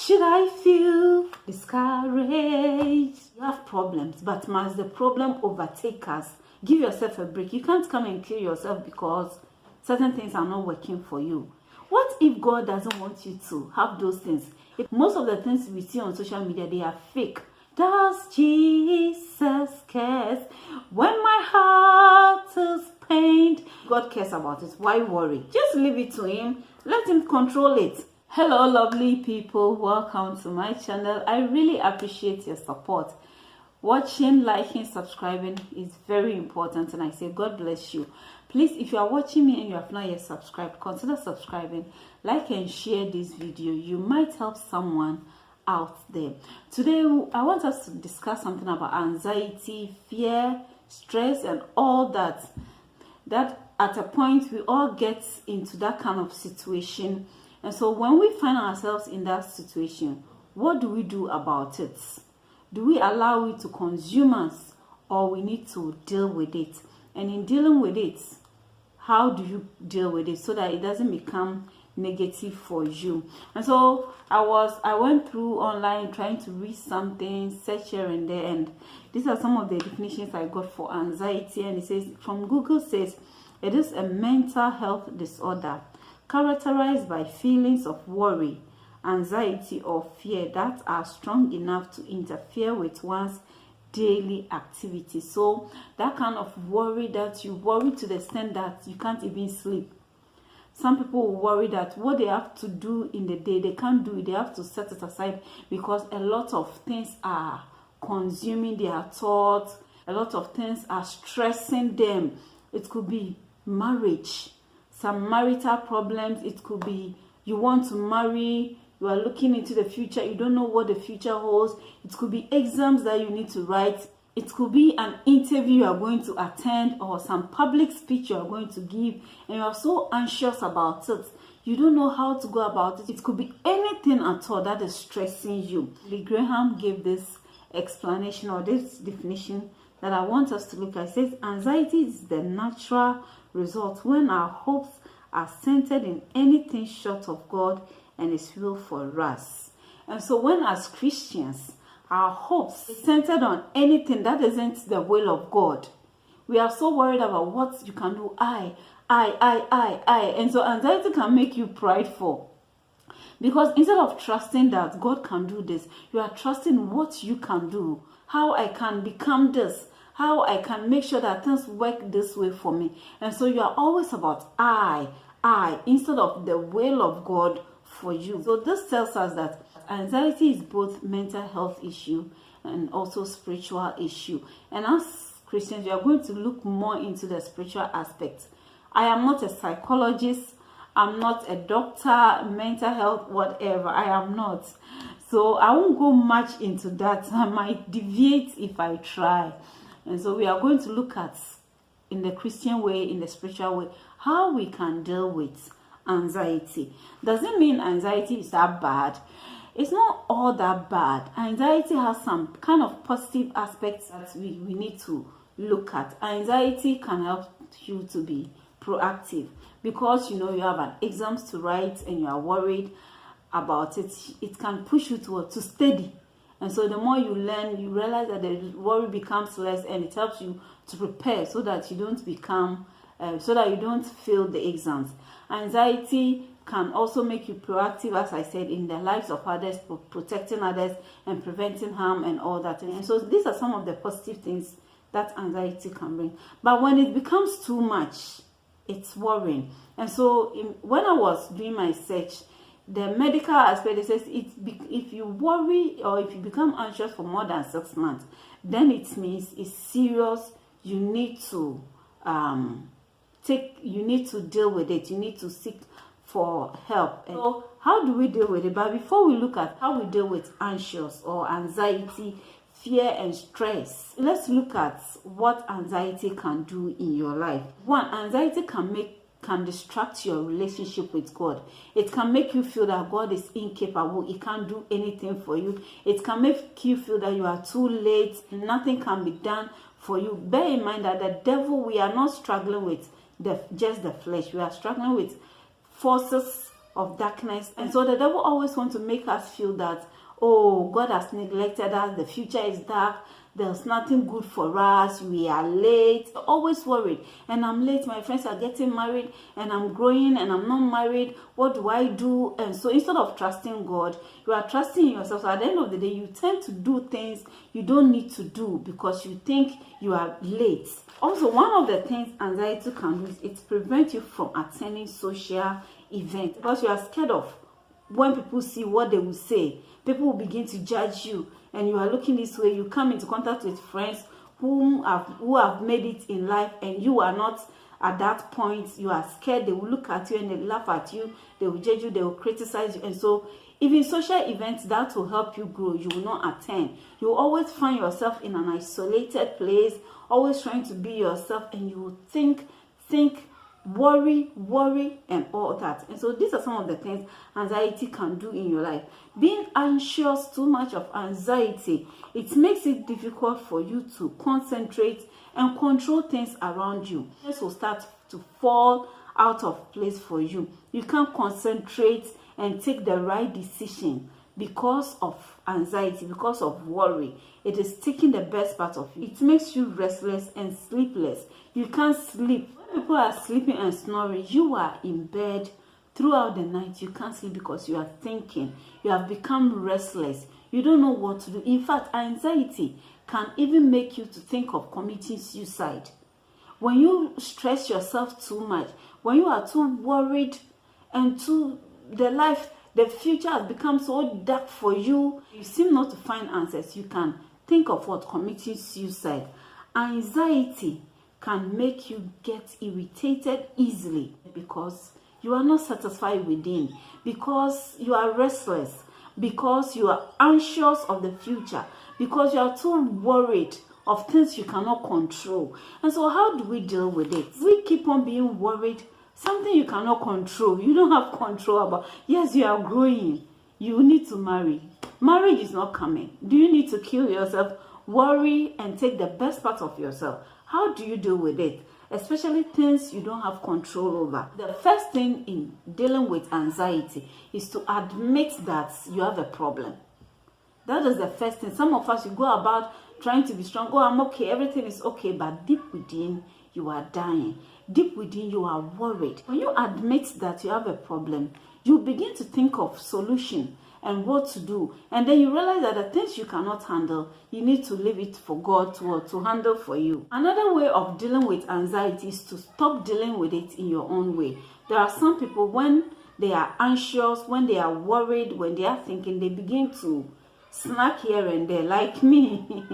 Should I feel discouraged? You have problems, but must the problem overtake us? Give yourself a break. You can't come and kill yourself because certain things are not working for you. What if God doesn't want you to have those things? Most of the things we see on social media, they are fake. Does Jesus cares when my heart is pained? God cares about it. Why worry? Just leave it to Him. Let Him control it. Hello, lovely people. Welcome to my channel. I really appreciate your support. Watching, liking, subscribing is very important, and I say God bless you. Please, if you are watching me and you have not yet subscribed, consider subscribing, like and share this video. You might help someone out there. Today I want us to discuss something about anxiety, fear, stress, and all that at a point we all get into that kind of situation. And so when we find ourselves in that situation, what do we do about it? Do we allow it to consume us, or we need to deal with it? And in dealing with it, how do you deal with it so that it doesn't become negative for you? And so I went through online trying to read something, search here and there, and these are some of the definitions I got for anxiety. And it says, from Google, says it is a mental health disorder characterized by feelings of worry, anxiety, or fear that are strong enough to interfere with one's daily activity. So that kind of worry, that you worry to the extent that you can't even sleep. Some people will worry that what they have to do in the day, they can't do it. They have to set it aside because a lot of things are consuming their thoughts. A lot of things are stressing them. It could be marriage, some marital problems. It could be you want to marry, you are looking into the future, you don't know what the future holds. It could be exams that you need to write. It could be an interview you are going to attend, or some public speech you are going to give, and you are so anxious about it. You don't know how to go about it. It could be anything at all that is stressing you. Billy Graham gave this explanation, or this definition, that I want us to look at. It says, anxiety is the natural result when our hopes are centered in anything short of God and His will for us. And so when, as Christians, our hopes is centered on anything that isn't the will of God, we are so worried about what you can do. I. And so anxiety can make you prideful. Because instead of trusting that God can do this, you are trusting what you can do. How I can become this. How I can make sure that things work this way for me. And so you are always about I, instead of the will of God for you. So this tells us that anxiety is both mental health issue and also spiritual issue. And as Christians, we are going to look more into the spiritual aspect. I am not a psychologist. I'm not a doctor, mental health, whatever. I am not. So I won't go much into that. I might deviate if I try. And so we are going to look at, in the Christian way, in the spiritual way, how we can deal with anxiety. Doesn't mean anxiety is that bad. It's not all that bad. Anxiety has some kind of positive aspects that we need to look at. Anxiety can help you to be proactive because you have an exams to write and you are worried about it. It can push you to study. And so the more you learn, you realize that the worry becomes less, and it helps you to prepare so that you don't become, so that you don't fail the exams. Anxiety can also make you proactive, as I said, in the lives of others, protecting others and preventing harm and all that. And so these are some of the positive things that anxiety can bring. But when it becomes too much, it's worrying. And so when I was doing my search, the medical aspect, it says if you worry or if you become anxious for more than 6 months, then it means it's serious. You need to deal with it. You need to seek for help. And so how do we deal with it? But before we look at how we deal with anxious or anxiety, fear and stress, let's look at what anxiety can do in your life. One, anxiety can distract your relationship with God. It can make you feel that God is incapable. He can't do anything for you. It can make you feel that you are too late. Nothing can be done for you. Bear in mind that the devil, we are not struggling with just the flesh. We are struggling with forces of darkness. And so the devil always wants to make us feel that, oh, God has neglected us, the future is dark, there's nothing good for us, we are late. Always worried. And I'm late, my friends are getting married, and I'm growing, and I'm not married. What do I do? And so instead of trusting God, you are trusting yourself. So at the end of the day, you tend to do things you don't need to do because you think you are late. Also, one of the things anxiety can do is it prevents you from attending social events because you are scared of when people see what they will say. People will begin to judge you, and you are looking this way. You come into contact with friends who have made it in life, and you are not at that point. You are scared. They will look at you and they laugh at you. They will judge you. They will criticize you. And so even social events that will help you grow, you will not attend. You will always find yourself in an isolated place, always trying to be yourself, and you will think, worry, and all that. And so these are some of the things anxiety can do in your life. Being anxious, too much of anxiety, it makes it difficult for you to concentrate and control things around you. This will start to fall out of place for you. You can't concentrate and take the right decision because of anxiety, because of worry. It is taking the best part of you. It makes you restless and sleepless. You can't sleep. When people are sleeping and snoring, you are in bed throughout the night. You can't sleep because you are thinking. You have become restless. You don't know what to do. In fact, anxiety can even make you to think of committing suicide. When you stress yourself too much, when you are too worried and the future has become so dark for you, you seem not to find answers. You can think of committing suicide. Anxiety can make you get irritated easily because you are not satisfied within, because you are restless, because you are anxious of the future, because you are too worried of things you cannot control. And so how do we deal with it? We keep on being worried. Something you cannot control, you don't have control about. Yes, you are growing. You need to marry. Marriage is not coming. Do you need to kill yourself, worry, and take the best part of yourself? How do you deal with it? Especially things you don't have control over. The first thing in dealing with anxiety is to admit that you have a problem. That is the first thing. Some of us, you go about trying to be strong. Oh, I'm okay. Everything is okay. But deep within, you are dying. Deep within, you are worried. When you admit that you have a problem, you begin to think of solution and what to do. And then you realize that the things you cannot handle, you need to leave it for God to handle for you. Another way of dealing with anxiety is to stop dealing with it in your own way. There are some people, when they are anxious, when they are worried, when they are thinking, they begin to snack here and there. Like me,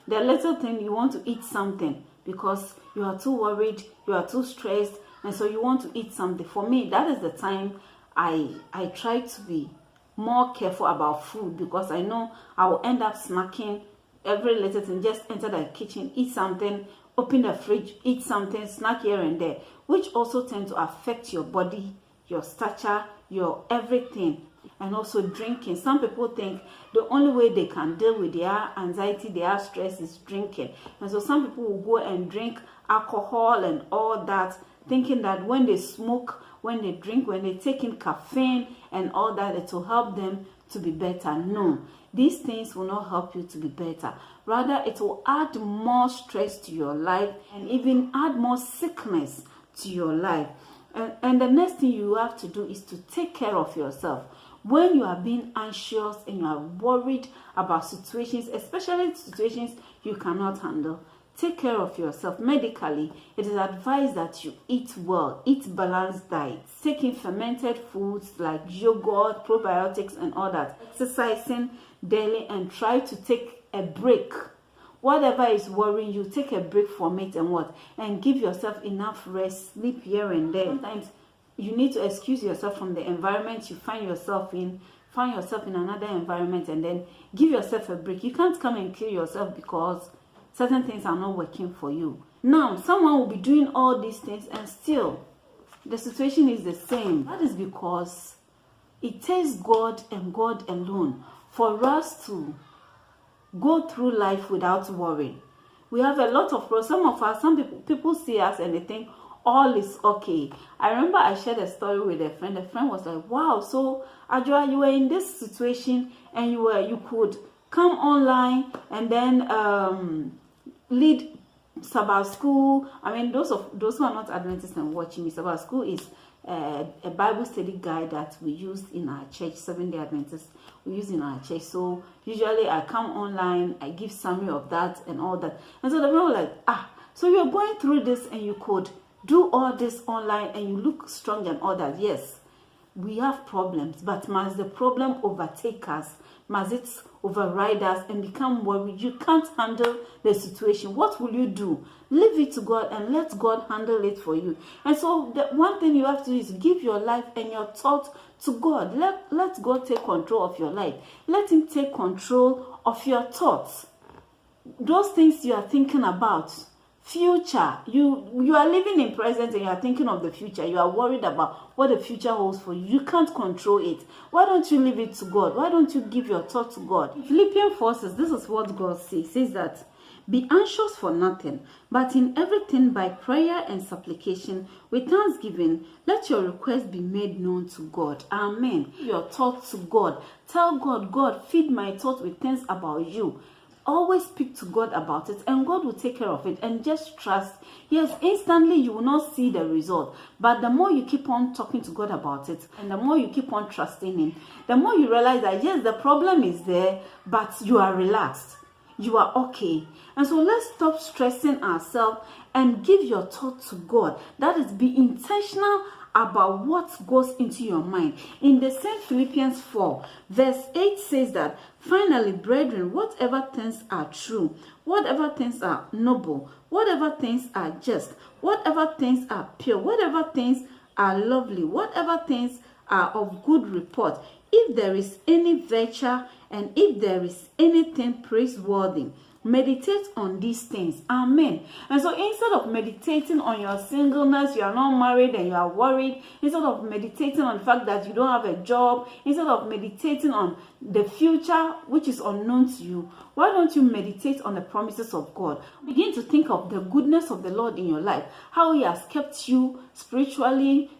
the little thing, you want to eat something because you are too worried, you are too stressed, and so you want to eat something. For me, that is the time I try to be more careful about food, because I know I will end up snacking every little thing. Just enter the kitchen, eat something, open the fridge, eat something, snack here and there, which also tend to affect your body, your stature, your everything. And also drinking. Some people think the only way they can deal with their anxiety, their stress, is drinking. And so some people will go and drink alcohol and all that, thinking that when they smoke, when they drink, when they take in caffeine and all that, it will help them to be better. No, these things will not help you to be better. Rather, it will add more stress to your life and even add more sickness to your life. And the next thing you have to do is to take care of yourself. When you are being anxious and you are worried about situations, especially situations you cannot handle, take care of yourself. Medically, it is advised that you eat well, eat balanced diets, taking fermented foods like yogurt, probiotics, and all that. Exercising daily and try to take a break. Whatever is worrying you, take a break from it and give yourself enough rest, sleep here and there. Sometimes you need to excuse yourself from the environment you find yourself in another environment, and then give yourself a break. You can't come and kill yourself because certain things are not working for you. Now, someone will be doing all these things and still the situation is the same. That is because it takes God and God alone for us to go through life without worrying. We have a lot of problems. Some people see us and they think all is okay. I remember I shared a story with a friend. A friend was like, wow, so Ajua, you were in this situation and you could come online and then lead Sabbath school. I mean, those who are not Adventists and watching me, Sabbath school is a Bible study guide that we use in our church, Seventh-day Adventists we use in our church. So usually I come online, I give summary of that and all that. And so the people were like, so you're going through this and you could do all this online and you look strong and all that. Yes, we have problems, but must the problem overtake us? Must it override us and become worried? You can't handle the situation. What will you do? Leave it to God and let God handle it for you. And so the one thing you have to do is give your life and your thoughts to God. Let God take control of your life. Let him take control of your thoughts. Those things you are thinking about. Future, you are living in present and you are thinking of the future. You are worried about what the future holds for you. You can't control it. Why don't you leave it to God? Why don't you give your thought to God? Philippians 4 says, this is what God says. It says that, be anxious for nothing, but in everything by prayer and supplication with thanksgiving, let your requests be made known to God. Amen. Your thoughts to God. Tell God, God, feed my thoughts with things about you. Always speak to God about it and God will take care of it, and just trust. Yes, instantly you will not see the result, but the more you keep on talking to God about it and the more you keep on trusting him, the more you realize that yes, the problem is there, but you are relaxed, you are okay. And so let's stop stressing ourselves and give your thought to God. That is, be intentional about what goes into your mind. In the same Philippians 4 verse 8 says that, finally, brethren, whatever things are true, whatever things are noble, whatever things are just, whatever things are pure, whatever things are lovely, whatever things are of good report, if there is any virtue and if there is anything praiseworthy, meditate on these things. Amen. And so instead of meditating on your singleness, you are not married and you are worried, instead of meditating on the fact that you don't have a job, instead of meditating on the future which is unknown to you, why don't you meditate on the promises of God? Begin to think of the goodness of the Lord in your life, how he has kept you spiritually,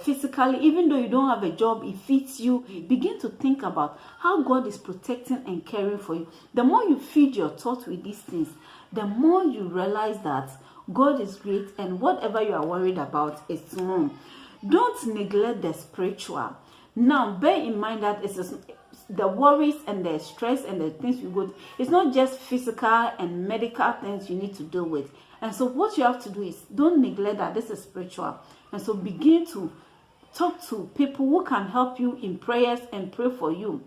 physically. Even though you don't have a job, it feeds you. Begin to think about how God is protecting and caring for you. The more you feed your thoughts with these things, the more you realize that God is great and whatever you are worried about is wrong. Don't neglect the spiritual. Now, bear in mind that it's the worries and the stress and the things you go through. It's not just physical and medical things you need to deal with. And so what you have to do is don't neglect that this is spiritual. And so begin to talk to people who can help you in prayers and pray for you.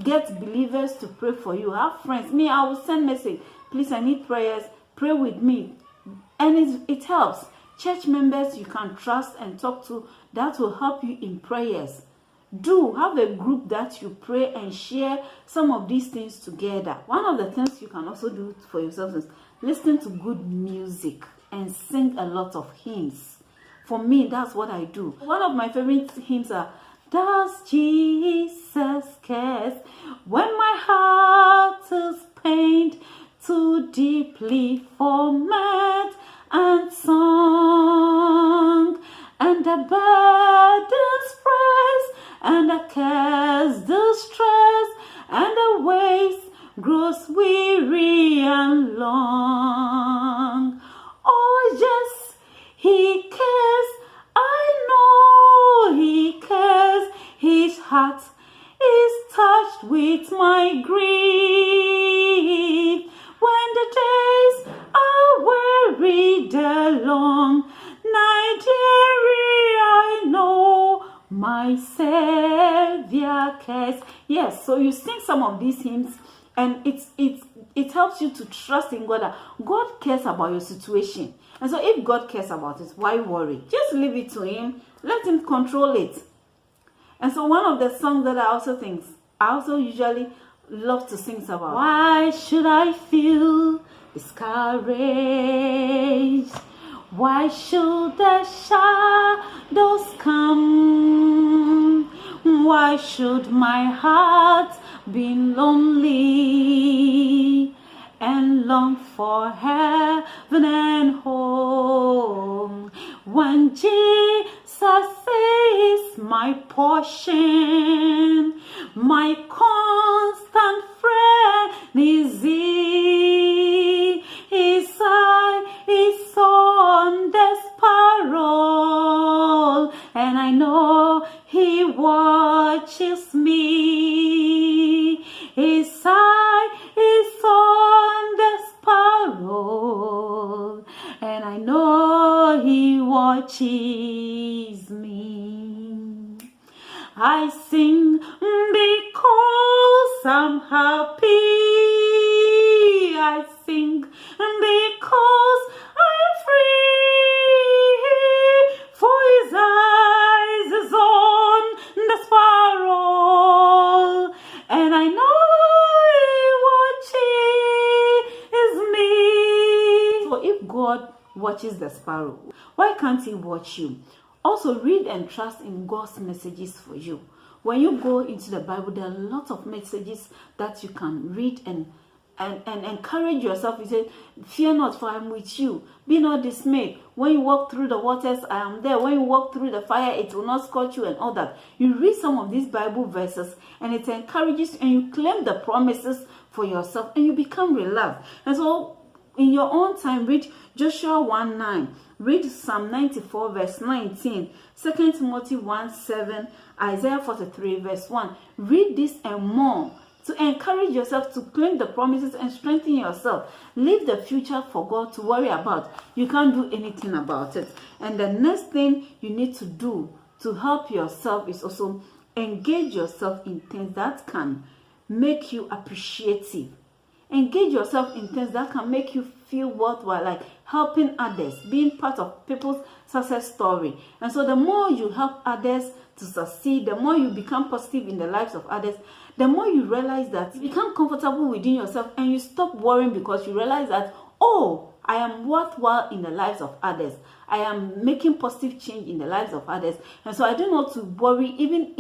Get believers to pray for you. Have friends. Me, I will send message. Please, I need prayers. Pray with me. And it helps. Church members you can trust and talk to, that will help you in prayers. Do have a group that you pray and share some of these things together. One of the things you can also do for yourself is listen to good music and sing a lot of hymns. For me, that's what I do. One of my favorite hymns are, does Jesus cares when my heart is pained too deeply for mirth and song, and the burdens press, and the cares distress, and the ways grows weary and long. Oh yes, he cares, I know he cares. His heart is touched with my grief. When the days are weary, the long night dreary, I know my Savior cares. Yes, so you sing some of these hymns, and it helps you to trust in God, that God cares about your situation. And so if God cares about it, why worry? Just leave it to him. Let him control it. And so one of the songs that I also usually love to sing about, why should I feel discouraged? Why should the shadows come? Why should my heart be lonely and long for heaven and home? When Jesus is my portion, my constant friend is He. His eye is on the sparrow, and I know He watches me. His eye is on the sparrow, and I know He watches me. I sing because I'm happy. I sing because I'm free. For His eyes is on the sparrow, and I know He watches me. So if God watches the sparrow, why can't He watch you? Also, read and trust in God's messages for you. When you go into the Bible, there are a lot of messages that you can read and encourage yourself. You say, fear not, for I am with you. Be not dismayed. When you walk through the waters, I am there. When you walk through the fire, it will not scorch you, and all that. You read some of these Bible verses, and it encourages you, and you claim the promises for yourself, and you become relaxed. And so, in your own time, read Joshua 1:9. Read Psalm 94 verse 19, 2 Timothy 1:7, Isaiah 43 verse 1. Read this and more to encourage yourself to claim the promises and strengthen yourself. Leave the future for God to worry about. You can't do anything about it. And the next thing you need to do to help yourself is also engage yourself in things that can make you appreciative. Engage yourself in things that can make you feel worthwhile, like helping others, being part of people's success story. And so the more you help others to succeed, the more you become positive in the lives of others, the more you realize that you become comfortable within yourself, and you stop worrying because you realize that, oh, I am worthwhile in the lives of others. I am making positive change in the lives of others. And so I don't know to worry, even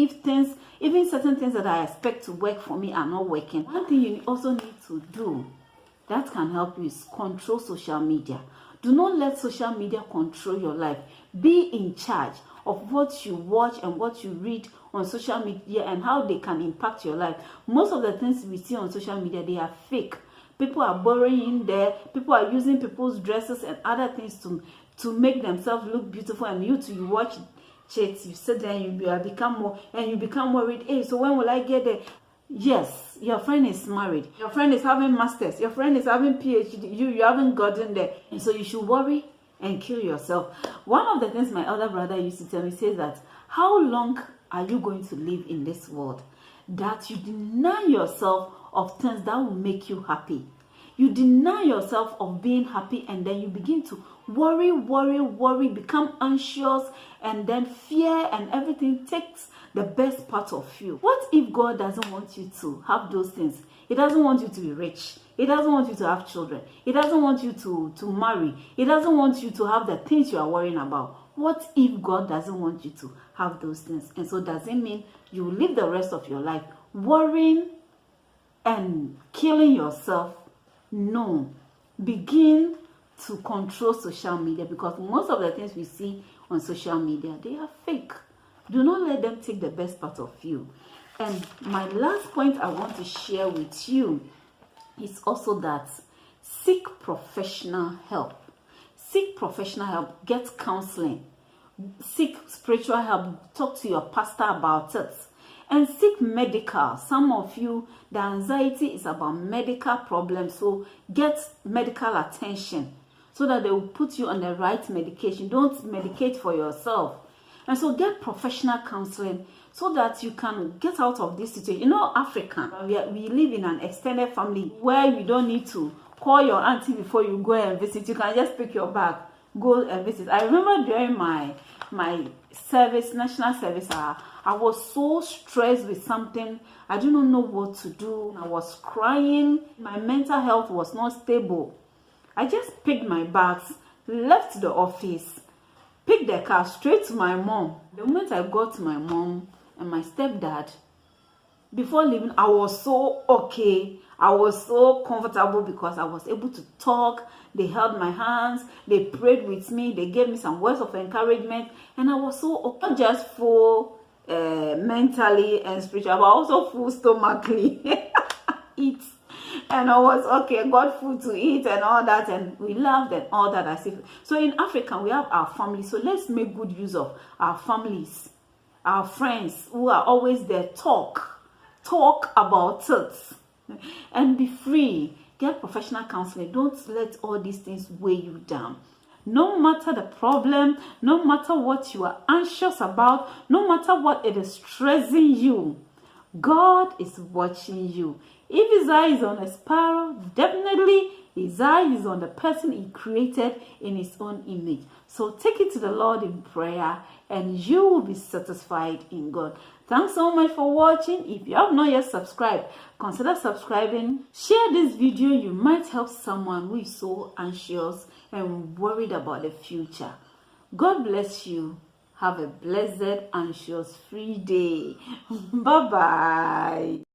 certain things that I expect to work for me are not working. One thing you also need to do that can help you is control social media. Do not let social media control your life. Be in charge of what you watch and what you read on social media and how they can impact your life. Most of the things we see on social media, they are fake. People are borrowing in there. People are using people's dresses and other things to make themselves look beautiful, and you watch chicks, you sit there and you become worried. Hey, so when will I get there? Yes, your friend is married, your friend is having masters, your friend is having PhD, you haven't gotten there, and so you should worry and kill yourself. One of the things my elder brother used to tell me says that, how long are you going to live in this world that you deny yourself of things that will make you happy? You deny yourself of being happy, and then you begin to worry, become anxious, and then fear and everything takes the best part of you. What if God doesn't want you to have those things? He doesn't want you to be rich. He doesn't want you to have children. He doesn't want you to marry. He doesn't want you to have the things you are worrying about. What if God doesn't want you to have those things? And so does it mean you will live the rest of your life worrying and killing yourself? No. Begin to control social media, because most of the things we see on social media, they are fake. Do not let them take the best part of you. And my last point I want to share with you is also that seek professional help. Seek professional help. Get counseling. Seek spiritual help. Talk to your pastor about it. And seek medical. Some of you, the anxiety is about medical problems. So get medical attention so that they will put you on the right medication. Don't medicate for yourself. And so get professional counseling so that you can get out of this situation. You know, African, we live in an extended family where you don't need to call your auntie before you go and visit. You can just pick your bag, go and visit. I remember during my service, national service, I was so stressed with something. I didn't know what to do. I was crying. My mental health was not stable. I just picked my bags, left the office, picked the car straight to my mom. The moment I got to my mom and my stepdad, before leaving, I was so okay. I was so comfortable because I was able to talk. They held my hands. They prayed with me. They gave me some words of encouragement. And I was so okay. Not just full mentally and spiritually, but also full stomachly. Eat. And I was okay, got food to eat and all that, and we loved and all that. As if so in Africa we have our families, so let's make good use of our families, our friends who are always there. Talk about it and be free. Get professional counseling. Don't let all these things weigh you down. No matter the problem, no matter what you are anxious about, no matter what it is stressing you, God is watching you. If his eye is on a sparrow, definitely his eye is on the person he created in his own image. So take it to the Lord in prayer and you will be satisfied in God. Thanks so much for watching. If you have not yet subscribed, consider subscribing. Share this video. You might help someone who is so anxious and worried about the future. God bless you. Have a blessed, anxious, free day. Bye-bye.